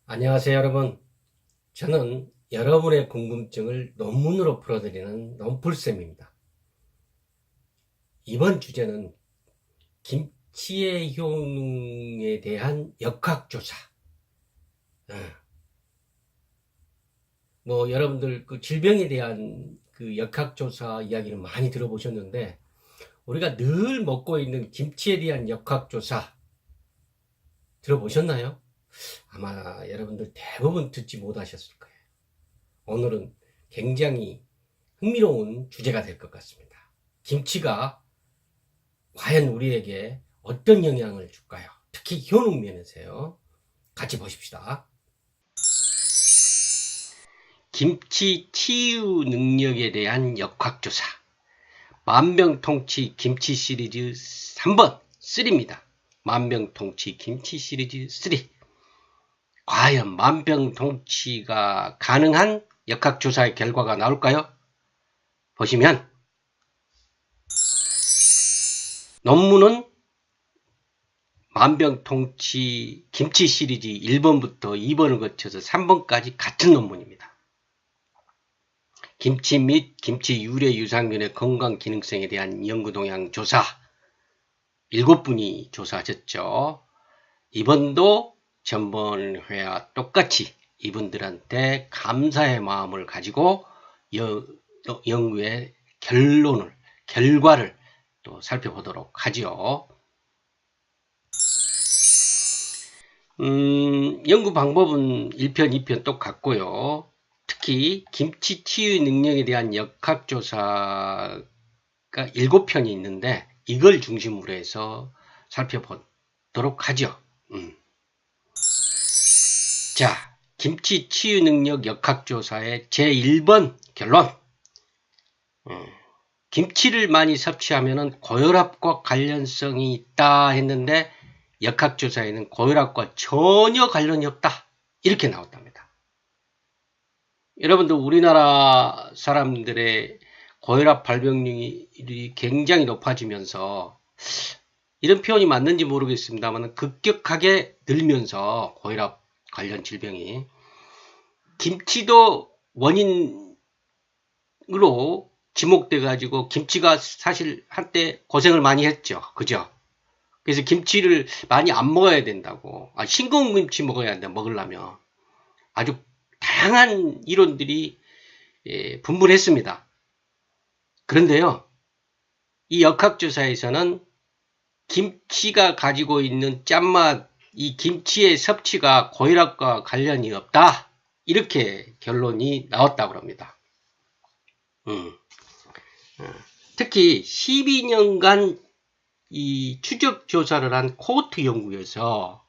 안녕하세요, 여러분. 저는 여러분의 궁금증을 논문으로 풀어드리는 논풀쌤입니다. 이번 주제는 김치의 효능에 대한 역학조사. 어, 여러분들 그 질병에 대한 그 역학조사 이야기를 많이 들어보셨는데, 우리가 늘 먹고 있는 김치에 대한 역학조사 들어보셨나요? 아마 여러분들 대부분 듣지 못하셨을 거예요. 오늘은 굉장히 흥미로운 주제가 될 것 같습니다. 김치가 과연 우리에게 어떤 영향을 줄까요? 특히 효능 면에서요. 같이 보십시다. 김치 치유 능력에 대한 역학조사. 만병통치 김치 시리즈 3번 3입니다. 만병통치 김치 시리즈 3. 과연 만병통치가 가능한 역학조사의 결과가 나올까요? 보시면 논문은 만병통치 김치 시리즈 1번부터 2번을 거쳐서 3번까지 같은 논문입니다. 김치 및 김치 유래 유산균의 건강 기능성에 대한 연구 동향 조사 7분이 조사하셨죠. 이번도 전번회와 똑같이 이분들한테 감사의 마음을 가지고 연구의 결과를 또 살펴보도록 하죠. 연구 방법은 1편, 2편 똑같고요. 특히 김치 치유 능력에 대한 역학조사가 7편이 있는데 이걸 중심으로 해서 살펴보도록 하죠. 자, 김치 치유 능력 역학조사의 제1번 결론. 김치를 많이 섭취하면 고혈압과 관련성이 있다 했는데 역학조사에는 고혈압과 전혀 관련이 없다. 이렇게 나왔답니다. 여러분들 우리나라 사람들의 고혈압 발병률이 굉장히 높아지면서 이런 표현이 맞는지 모르겠습니다만 급격하게 늘면서 고혈압 관련 질병이 김치도 원인으로 지목돼 가지고 김치가 사실 한때 고생을 많이 했죠. 그죠? 그래서 김치를 많이 안 먹어야 된다고. 싱거운 김치 먹어야 한다. 먹으려면. 아주 다양한 이론들이 분분했습니다. 그런데요. 이 역학조사에서는 김치가 가지고 있는 짠맛, 이 김치의 섭취가 고혈압과 관련이 없다. 이렇게 결론이 나왔다고 합니다. 특히 12년간 이 추적 조사를 한 코호트 연구에서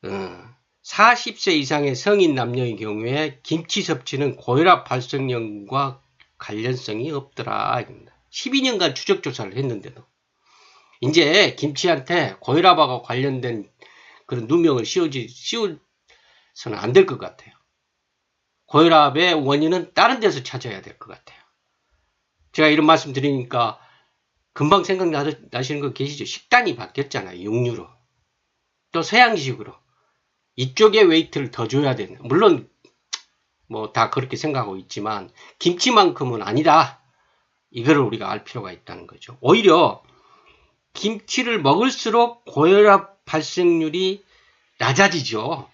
40세 이상의 성인 남녀의 경우에 김치 섭취는 고혈압 발생률과 관련성이 없더라. 12년간 추적 조사를 했는데도 이제 김치한테 고혈압하고 관련된 그런 누명을 씌워서는 안 될 것 같아요. 고혈압의 원인은 다른 데서 찾아야 될 것 같아요. 제가 이런 말씀 드리니까 금방 생각나시는 거 계시죠? 식단이 바뀌었잖아요. 육류로. 또 서양식으로. 이쪽에 웨이트를 더 줘야 되는. 물론 뭐 다 그렇게 생각하고 있지만 김치만큼은 아니다. 이거를 우리가 알 필요가 있다는 거죠. 오히려 김치를 먹을수록 고혈압 발생률이 낮아지죠.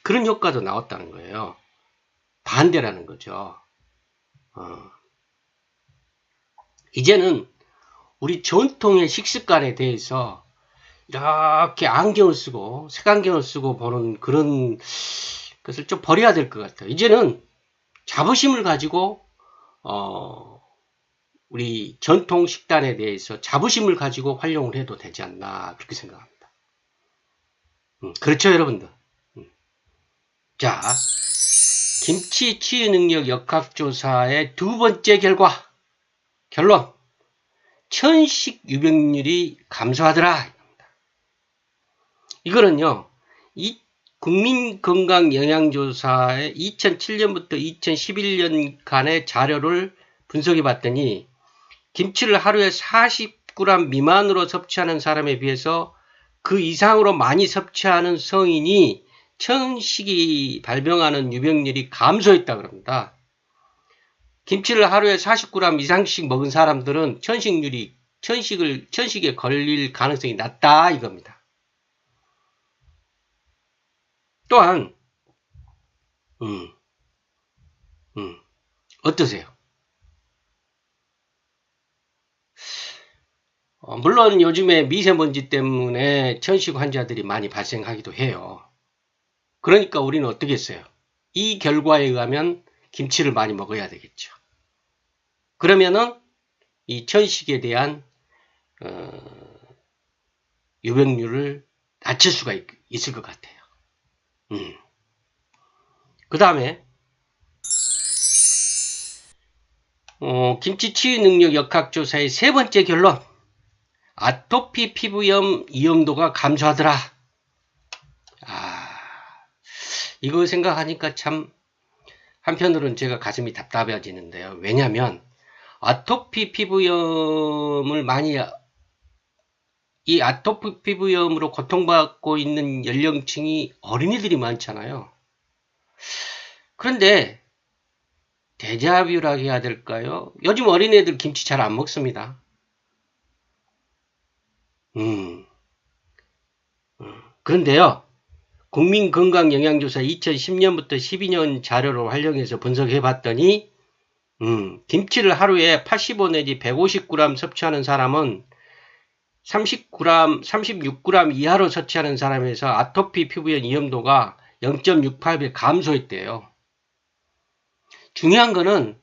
그런 효과도 나왔다는 거예요. 반대라는 거죠. 이제는 우리 전통의 식습관에 대해서 이렇게 안경을 쓰고 색안경을 쓰고 보는 그런 것을 좀 버려야 될 것 같아요. 이제는 자부심을 가지고 우리 전통 식단에 대해서 자부심을 가지고 활용을 해도 되지 않나 그렇게 생각합니다. 그렇죠, 여러분들. 자, 김치 치유 능력 역학조사의 두 번째 결론. 천식 유병률이 감소하더라. 이거는요, 이 국민건강영양조사의 2007년부터 2011년간의 자료를 분석해 봤더니 김치를 하루에 40g 미만으로 섭취하는 사람에 비해서 그 이상으로 많이 섭취하는 성인이 천식이 발병하는 유병률이 감소했다 그럽니다. 김치를 하루에 40g 이상씩 먹은 사람들은 천식에 걸릴 가능성이 낮다 이겁니다. 또한 어떠세요? 물론 요즘에 미세먼지 때문에 천식 환자들이 많이 발생하기도 해요. 그러니까 우리는 어떻게 했어요? 이 결과에 의하면 김치를 많이 먹어야 되겠죠. 그러면은 이 천식에 대한 유병률을 낮출 수가 있을 것 같아요. 그 다음에 김치 치유 능력 역학조사의 세 번째 결론. 아토피 피부염 위험도가 감소하더라. 이거 생각하니까 참 한편으로는 제가 가슴이 답답해지는데요. 왜냐하면 아토피 피부염을 이 아토피 피부염으로 고통받고 있는 연령층이 어린이들이 많잖아요. 그런데 데자뷰라고 해야 될까요? 요즘 어린애들 김치 잘 안 먹습니다. 그런데요. 국민건강영양조사 2010년부터 12년 자료를 활용해서 분석해 봤더니 김치를 하루에 85 내지 150g 섭취하는 사람은 36g 이하로 섭취하는 사람에서 아토피 피부염 위험도가 0.68배 감소했대요. 중요한 거는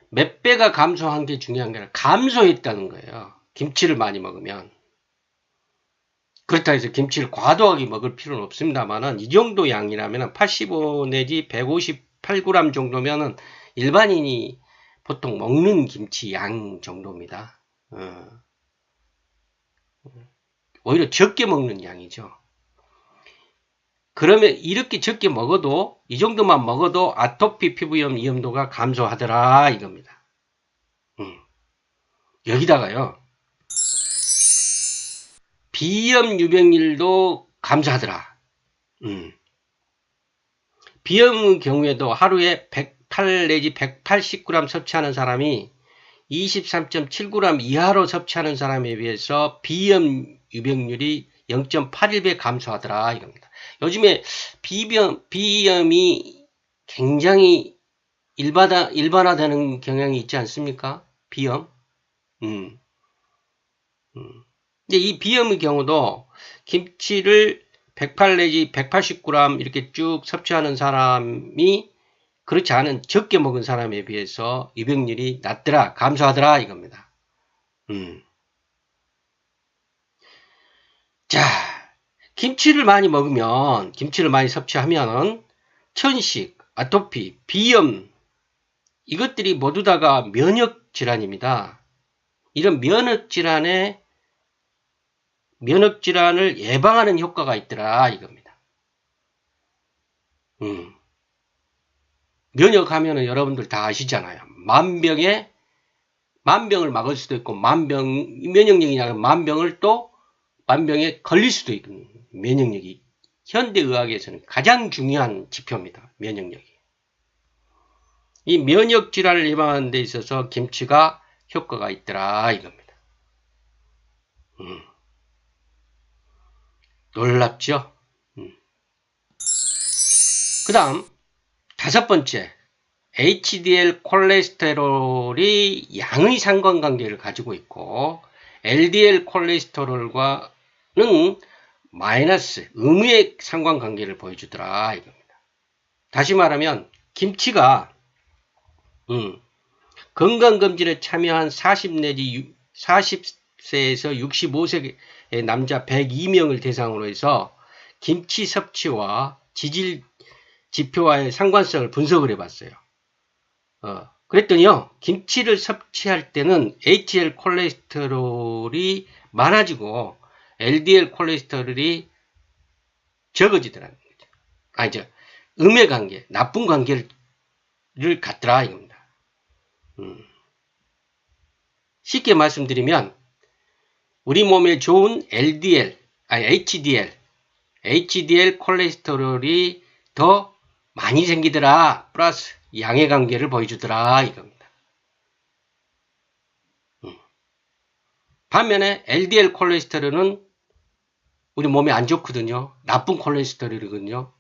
몇 배가 감소한 게 중요한 게 아니라 감소했다는 거예요. 김치를 많이 먹으면. 그렇다 해서 김치를 과도하게 먹을 필요는 없습니다만은 이 정도 양이라면 85 내지 158g 정도면은 일반인이 보통 먹는 김치 양 정도입니다. 오히려 적게 먹는 양이죠. 그러면 이렇게 적게 먹어도 이 정도만 먹어도 아토피 피부염 위험도가 감소하더라 이겁니다. 여기다가요. 비염 유병률도 감소하더라. 비염의 경우에도 하루에 108 내지 180g 섭취하는 사람이 23.7g 이하로 섭취하는 사람에 비해서 비염 유병률이 0.81배 감소하더라 이겁니다. 요즘에 비염이 굉장히 일반화되는 경향이 있지 않습니까? 비염. 근데 이 비염의 경우도 김치를 108 내지 180g 이렇게 쭉 섭취하는 사람이 그렇지 않은 적게 먹은 사람에 비해서 유병률이 낮더라, 감소하더라 이겁니다. 자, 김치를 많이 섭취하면 천식, 아토피, 비염 이것들이 모두 다가 면역 질환입니다. 이런 면역 질환을 예방하는 효과가 있더라 이겁니다. 면역하면은 여러분들 다 아시잖아요. 만병을 막을 수도 있고 면역력이냐 만병에 걸릴 수도 있고 면역력이 현대의학에서는 가장 중요한 지표입니다. 면역력이. 이 면역 질환을 예방하는 데 있어서 김치가 효과가 있더라 이겁니다. 놀랍죠? 그 다음 5번째 HDL 콜레스테롤이 양의 상관관계를 가지고 있고 LDL 콜레스테롤과는 마이너스 의무의 상관관계를 보여주더라 이겁니다. 다시 말하면 김치가 건강검진에 참여한 40세에서 65세의 남자 102명을 대상으로 해서 김치 섭취와 지질 지표와의 상관성을 분석을 해봤어요. 그랬더니요, 김치를 섭취할 때는 HDL 콜레스테롤이 많아지고 LDL 콜레스테롤이 적어지더라는 거죠. 아니죠. 음의 관계, 나쁜 관계를 갖더라 이겁니다. 쉽게 말씀드리면 우리 몸에 좋은 HDL 콜레스테롤이 더 많이 생기더라. 플러스 양의 관계를 보여주더라. 이겁니다. 반면에 LDL 콜레스테롤은 우리 몸에 안 좋거든요. 나쁜 콜레스테롤이거든요.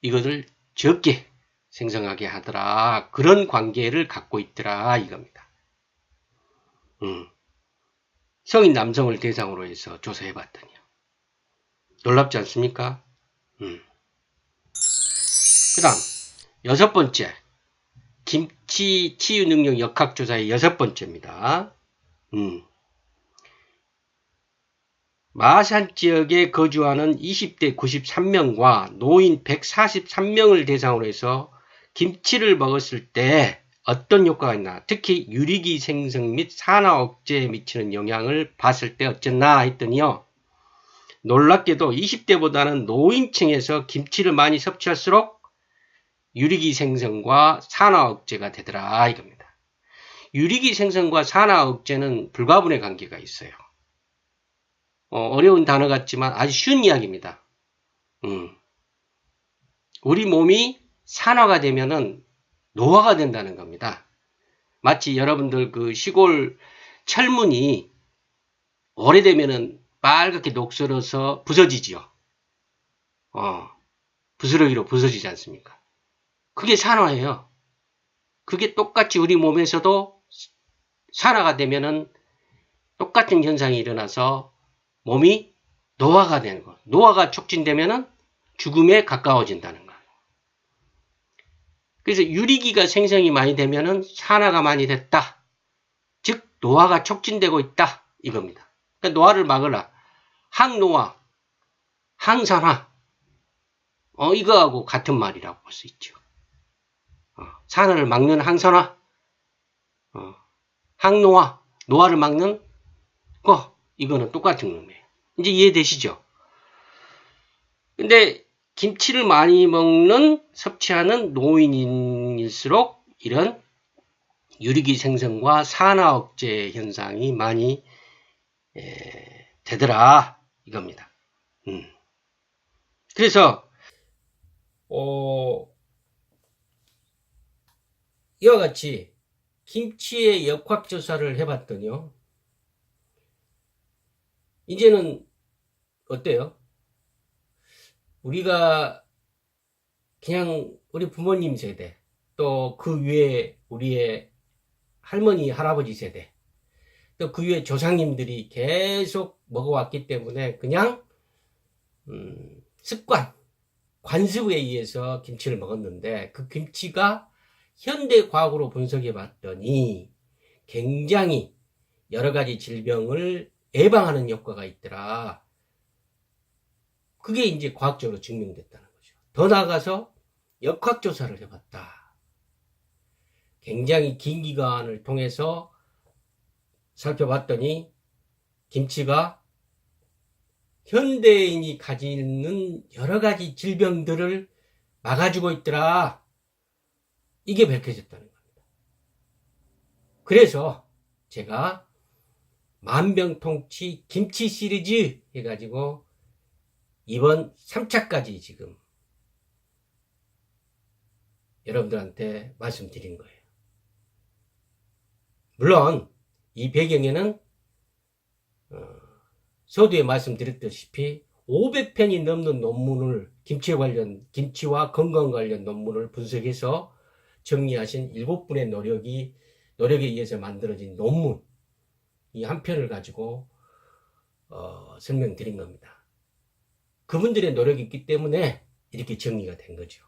이것을 적게 생성하게 하더라. 그런 관계를 갖고 있더라. 이겁니다. 성인 남성을 대상으로 해서 조사해봤더니요. 놀랍지 않습니까? 그 다음 6번째, 김치 치유 능력 역학조사의 6번째입니다. 마산 지역에 거주하는 20대 93명과 노인 143명을 대상으로 해서 김치를 먹었을 때 어떤 효과가 있나, 특히 유리기 생성 및 산화 억제에 미치는 영향을 봤을 때 어쨌나 했더니요. 놀랍게도 20대보다는 노인층에서 김치를 많이 섭취할수록 유리기 생성과 산화 억제가 되더라 이겁니다. 유리기 생성과 산화 억제는 불가분의 관계가 있어요. 어려운 단어 같지만 아주 쉬운 이야기입니다. 우리 몸이 산화가 되면은 노화가 된다는 겁니다. 마치 여러분들 그 시골 철문이 오래되면은 빨갛게 녹슬어서 부서지지요. 부스러기로 부서지지 않습니까? 그게 산화예요. 그게 똑같이 우리 몸에서도 산화가 되면은 똑같은 현상이 일어나서 몸이 노화가 되는 거. 노화가 촉진되면은 죽음에 가까워진다는 거. 그래서 유리기가 생성이 많이 되면은 산화가 많이 됐다. 즉 노화가 촉진되고 있다. 이겁니다. 그러니까 노화를 막으라. 항노화, 항산화. 이거하고 같은 말이라고 볼 수 있죠. 산화를 막는 항산화, 항노화, 노화를 막는 거. 이거는 똑같은 놈이에요. 이제 이해되시죠? 근데 김치를 많이 먹는, 섭취하는 노인일수록 이런 유리기 생성과 산화 억제 현상이 많이 되더라 이겁니다. 그래서 이와 같이 김치의 역학조사를 해봤더니요. 이제는 어때요? 우리가 그냥 우리 부모님 세대, 또 그 위에 우리의 할머니, 할아버지 세대, 또 그 위에 조상님들이 계속 먹어왔기 때문에 그냥 습관, 관습에 의해서 김치를 먹었는데 그 김치가 현대 과학으로 분석해 봤더니 굉장히 여러 가지 질병을 예방하는 효과가 있더라. 그게 이제 과학적으로 증명됐다는 거죠. 더 나아가서 역학조사를 해봤다. 굉장히 긴 기간을 통해서 살펴봤더니 김치가 현대인이 가지는 여러 가지 질병들을 막아주고 있더라. 이게 밝혀졌다는 겁니다. 그래서 제가 만병통치 김치 시리즈 해가지고 이번 3차까지 지금 여러분들한테 말씀드린 거예요. 물론 이 배경에는 서두에 말씀드렸다시피 500편이 넘는 논문을 김치와 건강 관련 논문을 분석해서 정리하신 7분의 노력에 의해서 만들어진 논문 이 한 편을 가지고 설명드린 겁니다. 그분들의 노력이 있기 때문에 이렇게 정리가 된 거죠.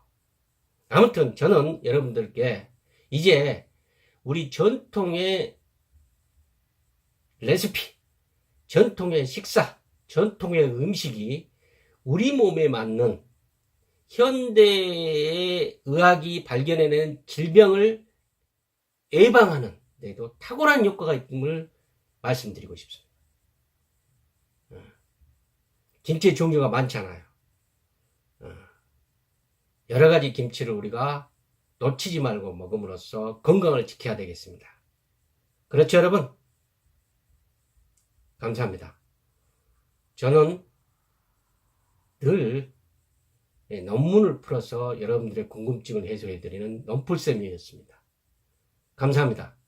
아무튼 저는 여러분들께 이제 우리 전통의 레시피, 전통의 식사, 전통의 음식이 우리 몸에 맞는 현대의 의학이 발견해낸 질병을 예방하는 데도 탁월한 효과가 있음을 말씀드리고 싶습니다. 김치의 종류가 많잖아요. 여러 가지 김치를 우리가 놓치지 말고 먹음으로써 건강을 지켜야 되겠습니다. 그렇죠, 여러분? 감사합니다. 저는 늘 논문을 풀어서 여러분들의 궁금증을 해소해드리는 논풀쌤이었습니다. 감사합니다.